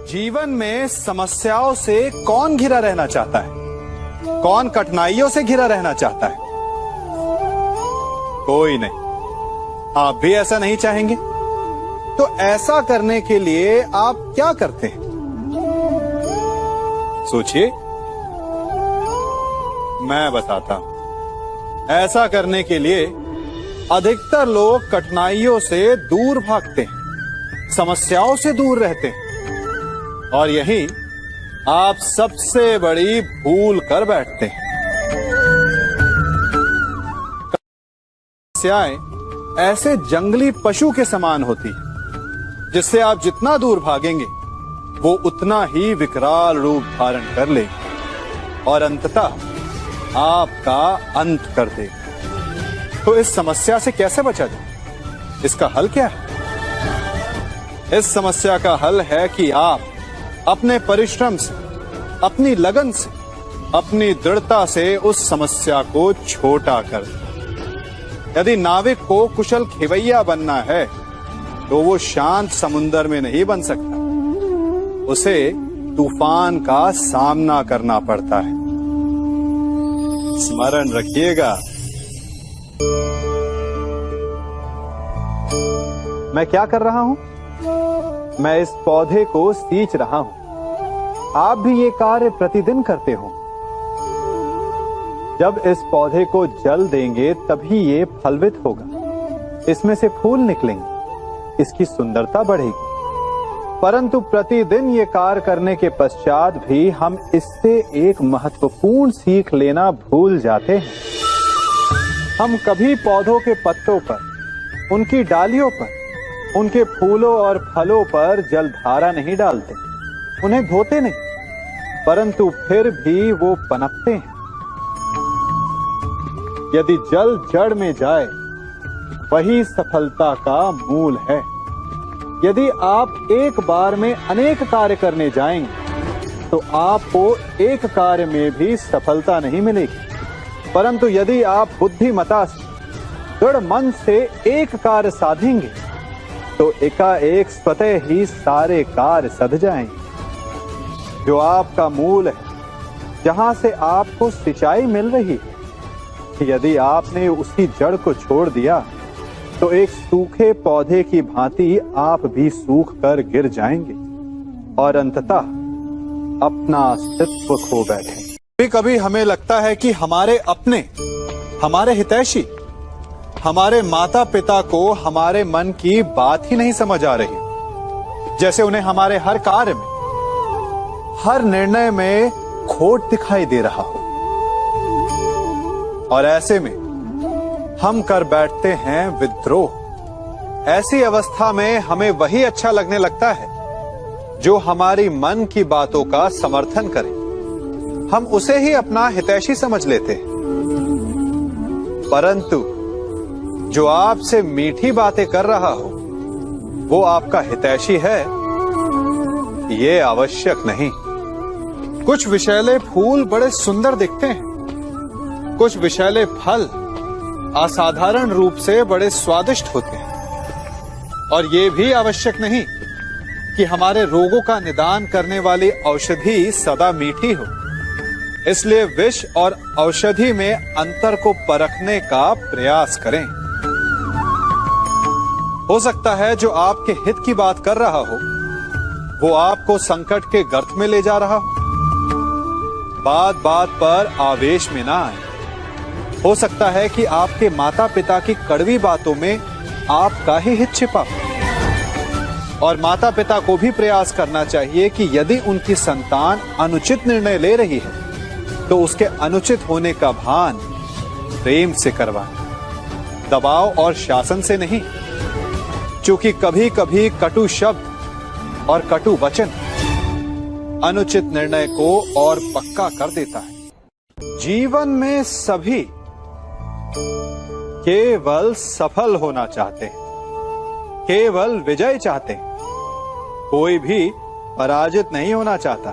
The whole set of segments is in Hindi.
जीवन में समस्याओं से कौन घिरा रहना चाहता है? कौन कठिनाइयों से घिरा रहना चाहता है? कोई नहीं। आप भी ऐसा नहीं चाहेंगे? तो ऐसा करने के लिए आप क्या करते हैं? सोचिए, मैं बताता हूं। ऐसा करने के लिए अधिकतर लोग कठिनाइयों से दूर भागते हैं, समस्याओं से दूर रहते हैं, और यही आप सबसे बड़ी भूल कर बैठते हैं। समस्याएं ऐसे जंगली पशु के समान होती है, जिससे आप जितना दूर भागेंगे वो उतना ही विकराल रूप धारण कर लेगी और अंततः आपका अंत कर देगी। तो इस समस्या से कैसे बचा जाए? इसका हल क्या है? इस समस्या का हल है कि आप अपने परिश्रम से, अपनी लगन से, अपनी दृढ़ता से उस समस्या को छोटा कर दें। यदि नाविक को कुशल खेवैया बनना है तो वो शांत समुद्र में नहीं बन सकता, उसे तूफान का सामना करना पड़ता है। स्मरण रखिएगा। मैं क्या कर रहा हूं? मैं इस पौधे को सींच रहा हूं। आप भी ये कार्य प्रतिदिन करते हो। जब इस पौधे को जल देंगे तभी ये फलवित होगा, इसमें से फूल निकलेंगे, इसकी सुंदरता बढ़ेगी। परंतु प्रतिदिन ये कार्य करने के पश्चात भी हम इससे एक महत्वपूर्ण सीख लेना भूल जाते हैं। हम कभी पौधों के पत्तों पर, उनकी डालियों पर, उनके फूलों और फलों पर जलधारा नहीं डालते, उन्हें धोते नहीं, परंतु फिर भी वो पनपते हैं। यदि जल जड़ में जाए, वही सफलता का मूल है। यदि आप एक बार में अनेक कार्य करने जाएंगे तो आपको एक कार्य में भी सफलता नहीं मिलेगी, परंतु यदि आप बुद्धिमता से, दृढ़ मन से एक कार्य साधेंगे तो एकाएक स्वतः ही सारे कार्य सध जाएंगे। जो आपका मूल है, जहां से आपको सिंचाई मिल रही है, यदि आपने उसी जड़ को छोड़ दिया तो एक सूखे पौधे की भांति आप भी सूख कर गिर जाएंगे और अंततः अपना अस्तित्व खो बैठे। कभी कभी हमें लगता है कि हमारे अपने, हमारे हितैषी, हमारे माता पिता को हमारे मन की बात ही नहीं समझ आ रही, जैसे उन्हें हमारे हर कार्य में, हर निर्णय में खोट दिखाई दे रहा हो। और ऐसे में हम कर बैठते हैं विद्रोह। ऐसी अवस्था में हमें वही अच्छा लगने लगता है जो हमारी मन की बातों का समर्थन करे। हम उसे ही अपना हितैषी समझ लेते हैं। परंतु जो आपसे मीठी बातें कर रहा हो वो आपका हितैषी है, ये आवश्यक नहीं। कुछ विषैले फूल बड़े सुंदर दिखते हैं, कुछ विषैले फल असाधारण रूप से बड़े स्वादिष्ट होते हैं, और ये भी आवश्यक नहीं कि हमारे रोगों का निदान करने वाली औषधि सदा मीठी हो। इसलिए विष और औषधि में अंतर को परखने का प्रयास करें। हो सकता है जो आपके हित की बात कर रहा हो वो आपको संकट के गर्त में ले जा रहा हो। बात बात पर आवेश में ना आए। हो सकता है कि आपके माता पिता की कड़वी बातों में आपका ही हित छिपा हो। और माता पिता को भी प्रयास करना चाहिए कि यदि उनकी संतान अनुचित निर्णय ले रही है तो उसके अनुचित होने का भान प्रेम से करवाएं, दबाव और शासन से नहीं। क्योंकि कभी कभी कटु शब्द और कटु वचन अनुचित निर्णय को और पक्का कर देता है। जीवन में सभी केवल सफल होना चाहते हैं, केवल विजय चाहते हैं। कोई भी पराजित नहीं होना चाहता,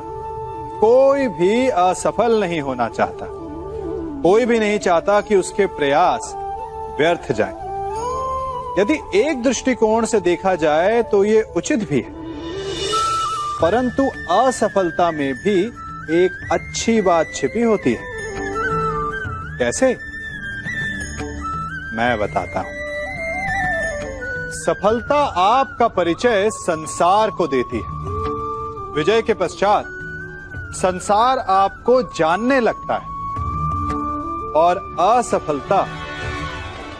कोई भी असफल नहीं होना चाहता, कोई भी नहीं चाहता कि उसके प्रयास व्यर्थ जाएं। यदि एक दृष्टिकोण से देखा जाए तो ये उचित भी है, परंतु असफलता में भी एक अच्छी बात छिपी होती है। कैसे? मैं बताता हूं। सफलता आपका परिचय संसार को देती है। विजय के पश्चात संसार आपको जानने लगता है और असफलता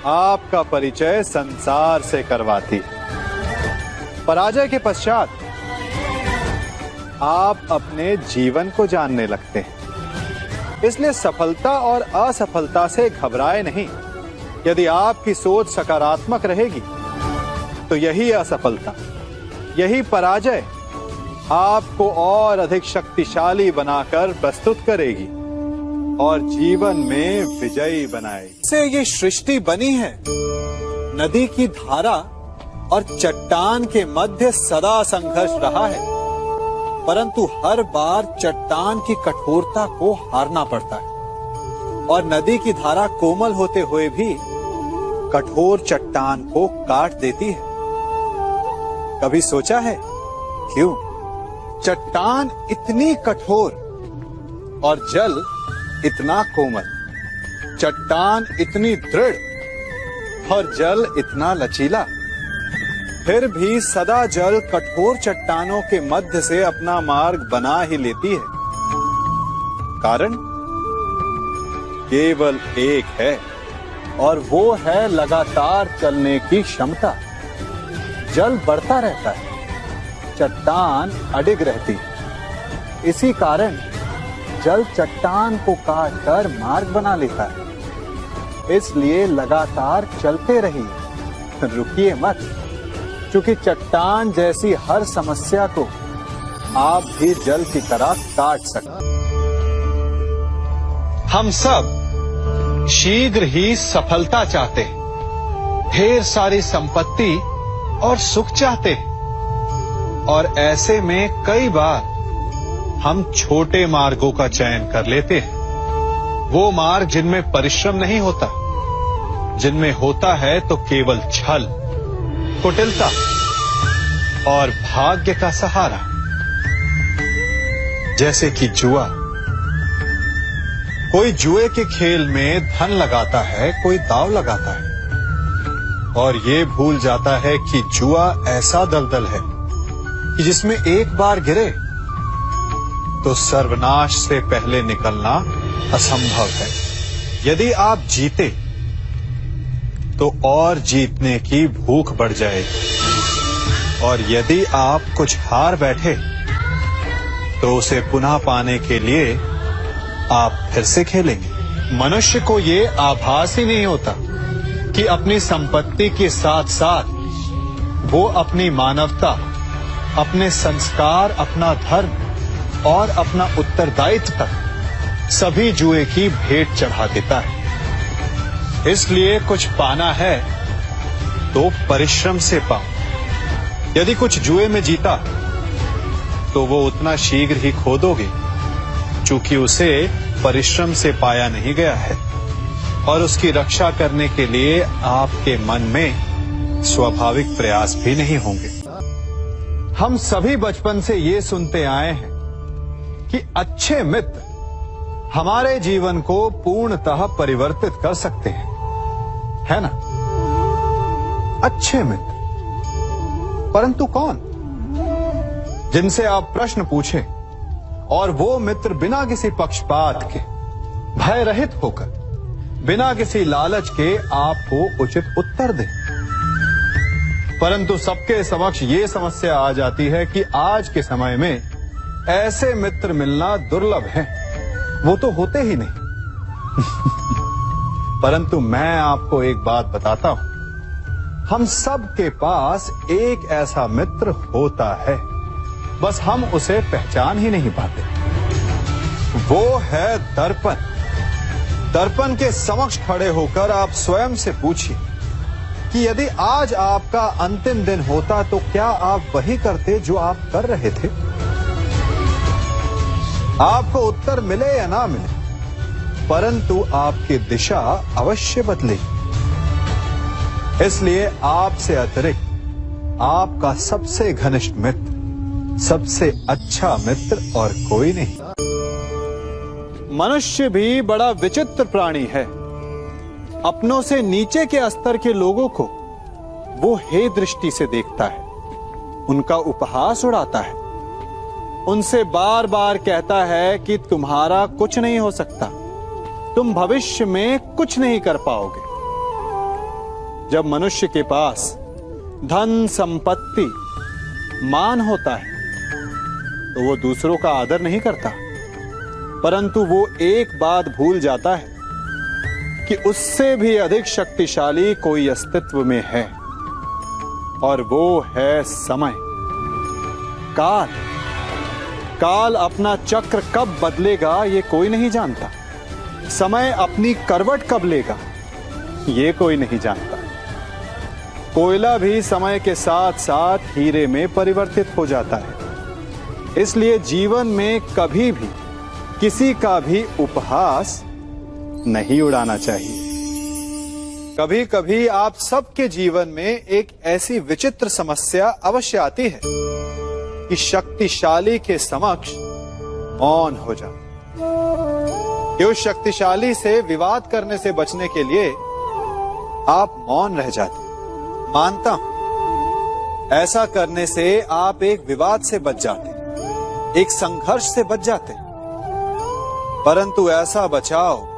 आपका परिचय संसार से करवाती है। पराजय के पश्चात आप अपने जीवन को जानने लगते हैं। इसलिए सफलता और असफलता से घबराए नहीं। यदि आपकी सोच सकारात्मक रहेगी तो यही असफलता, यही पराजय आपको और अधिक शक्तिशाली बनाकर प्रस्तुत करेगी और जीवन में विजयी बनाएगी। से ये सृष्टि बनी है। नदी की धारा और चट्टान के मध्य सदा संघर्ष रहा है, परंतु हर बार चट्टान की कठोरता को हारना पड़ता है और नदी की धारा कोमल होते हुए भी कठोर चट्टान को काट देती है। कभी सोचा है क्यों? चट्टान इतनी कठोर और जल इतना कोमल, चट्टान इतनी दृढ़ और जल इतना लचीला, फिर भी सदा जल कठोर चट्टानों के मध्य से अपना मार्ग बना ही लेती है। कारण केवल एक है और वो है लगातार चलने की क्षमता। जल बढ़ता रहता है, चट्टान अडिग रहती है। इसी कारण जल चट्टान को काटकर मार्ग बना लेता है। इसलिए लगातार चलते रहिए, रुकिए मत, क्योंकि चट्टान जैसी हर समस्या को आप भी जल की तरह काट सकते। हम सब शीघ्र ही सफलता चाहते हैं, ढेर सारी संपत्ति और सुख चाहते हैं, और ऐसे में कई बार हम छोटे मार्गों का चयन कर लेते हैं। वो मार्ग जिनमें परिश्रम नहीं होता, जिनमें होता है तो केवल छल, कुटिलता और भाग्य का सहारा। जैसे कि जुआ। कोई जुए के खेल में धन लगाता है, कोई दांव लगाता है और ये भूल जाता है कि जुआ ऐसा दलदल है कि जिसमें एक बार गिरे तो सर्वनाश से पहले निकलना असंभव है। यदि आप जीते तो और जीतने की भूख बढ़ जाएगी, और यदि आप कुछ हार बैठे तो उसे पुनः पाने के लिए आप फिर से खेलेंगे। मनुष्य को ये आभास ही नहीं होता कि अपनी संपत्ति के साथ साथ वो अपनी मानवता, अपने संस्कार, अपना धर्म और अपना उत्तरदायित्व तक सभी जुए की भेंट चढ़ा देता है। इसलिए कुछ पाना है तो परिश्रम से पाओ। यदि कुछ जुए में जीता तो वो उतना शीघ्र ही खो दोगे, चूंकि उसे परिश्रम से पाया नहीं गया है, और उसकी रक्षा करने के लिए आपके मन में स्वाभाविक प्रयास भी नहीं होंगे। हम सभी बचपन से ये सुनते आए हैं कि अच्छे मित्र हमारे जीवन को पूर्णतः परिवर्तित कर सकते हैं, है ना? अच्छे मित्र, परंतु कौन? जिनसे आप प्रश्न पूछें और वो मित्र बिना किसी पक्षपात के, भय रहित होकर, बिना किसी लालच के आपको उचित उत्तर दें। परंतु सबके समक्ष ये समस्या आ जाती है कि आज के समय में ऐसे मित्र मिलना दुर्लभ है, वो तो होते ही नहीं। परंतु मैं आपको एक बात बताता हूं, हम सब के पास एक ऐसा मित्र होता है, बस हम उसे पहचान ही नहीं पाते। वो है दर्पण। दर्पण के समक्ष खड़े होकर आप स्वयं से पूछिए कि यदि आज आपका अंतिम दिन होता तो क्या आप वही करते जो आप कर रहे थे? आपको उत्तर मिले या ना मिले, परंतु आपकी दिशा अवश्य बदलेगी। इसलिए आपसे अतिरिक्त आपका सबसे घनिष्ठ मित्र, सबसे अच्छा मित्र और कोई नहीं। मनुष्य भी बड़ा विचित्र प्राणी है। अपनों से नीचे के स्तर के लोगों को वो हे दृष्टि से देखता है, उनका उपहास उड़ाता है, उनसे बार बार कहता है कि तुम्हारा कुछ नहीं हो सकता, तुम भविष्य में कुछ नहीं कर पाओगे। जब मनुष्य के पास धन, संपत्ति, मान होता है तो वो दूसरों का आदर नहीं करता, परंतु वो एक बात भूल जाता है कि उससे भी अधिक शक्तिशाली कोई अस्तित्व में है, और वो है समय। काल काल अपना चक्र कब बदलेगा ये कोई नहीं जानता। समय अपनी करवट कब लेगा ये कोई नहीं जानता। कोयला भी समय के साथ साथ हीरे में परिवर्तित हो जाता है। इसलिए जीवन में कभी भी किसी का भी उपहास नहीं उड़ाना चाहिए। कभी कभी आप सबके जीवन में एक ऐसी विचित्र समस्या अवश्य आती है कि शक्तिशाली के समक्ष मौन हो जाओ, कि उस शक्तिशाली से विवाद करने से बचने के लिए आप मौन रह जाते। मानता हूं ऐसा करने से आप एक विवाद से बच जाते, एक संघर्ष से बच जाते, परंतु ऐसा बचाव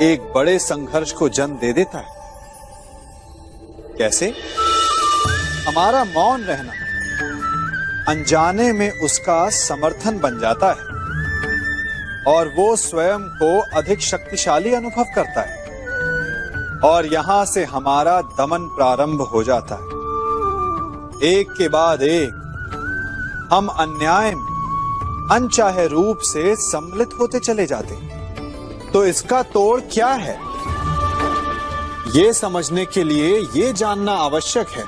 एक बड़े संघर्ष को जन्म दे देता है। कैसे? हमारा मौन रहना अनजाने में उसका समर्थन बन जाता है और वो स्वयं को अधिक शक्तिशाली अनुभव करता है, और यहां से हमारा दमन प्रारंभ हो जाता है। एक के बाद एक हम अन्याय में अनचाहे रूप से सम्मिलित होते चले जाते हैं। तो इसका तोड़ क्या है? ये समझने के लिए ये जानना आवश्यक है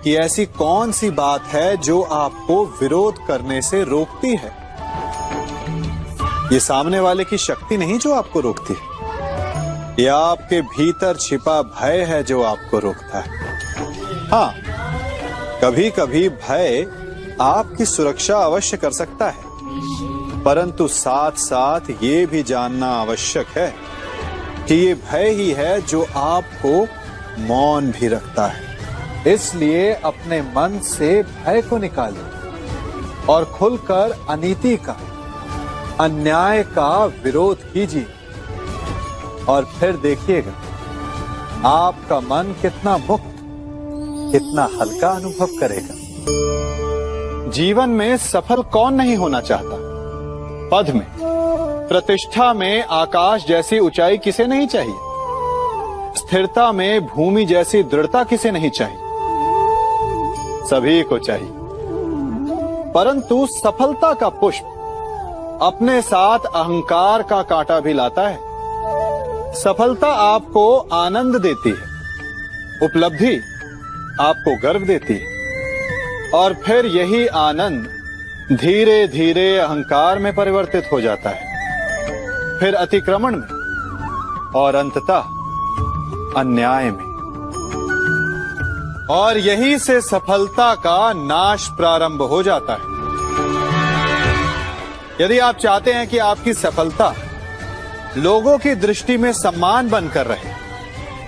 कि ऐसी कौन सी बात है जो आपको विरोध करने से रोकती है। ये सामने वाले की शक्ति नहीं जो आपको रोकती है, ये आपके भीतर छिपा भय है जो आपको रोकता है। हाँ, कभी कभी भय आपकी सुरक्षा अवश्य कर सकता है, परंतु साथ साथ ये भी जानना आवश्यक है कि ये भय ही है जो आपको मौन भी रखता है। इसलिए अपने मन से भय को निकालिए और खुलकर अनीति का, अन्याय का विरोध कीजिए, और फिर देखिएगा आपका मन कितना मुक्त, कितना हल्का अनुभव करेगा। जीवन में सफल कौन नहीं होना चाहता? पद में, प्रतिष्ठा में आकाश जैसी ऊंचाई किसे नहीं चाहिए? स्थिरता में भूमि जैसी दृढ़ता किसे नहीं चाहिए? सभी को चाहिए, परंतु सफलता का पुष्प अपने साथ अहंकार का कांटा भी लाता है। सफलता आपको आनंद देती है, उपलब्धि आपको गर्व देती है, और फिर यही आनंद धीरे धीरे अहंकार में परिवर्तित हो जाता है, फिर अतिक्रमण में, और अंततः अन्याय में। और यही से सफलता का नाश प्रारंभ हो जाता है। यदि आप चाहते हैं कि आपकी सफलता लोगों की दृष्टि में सम्मान बनकर रहे,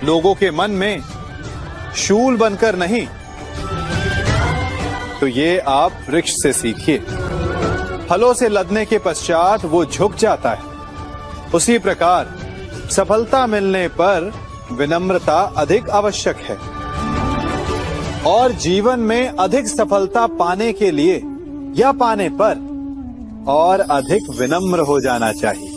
लोगों के मन में शूल बनकर नहीं, तो ये आप वृक्ष से सीखिए। फलों से लदने के पश्चात वो झुक जाता है, उसी प्रकार सफलता मिलने पर विनम्रता अधिक आवश्यक है। और जीवन में अधिक सफलता पाने के लिए या पाने पर और अधिक विनम्र हो जाना चाहिए।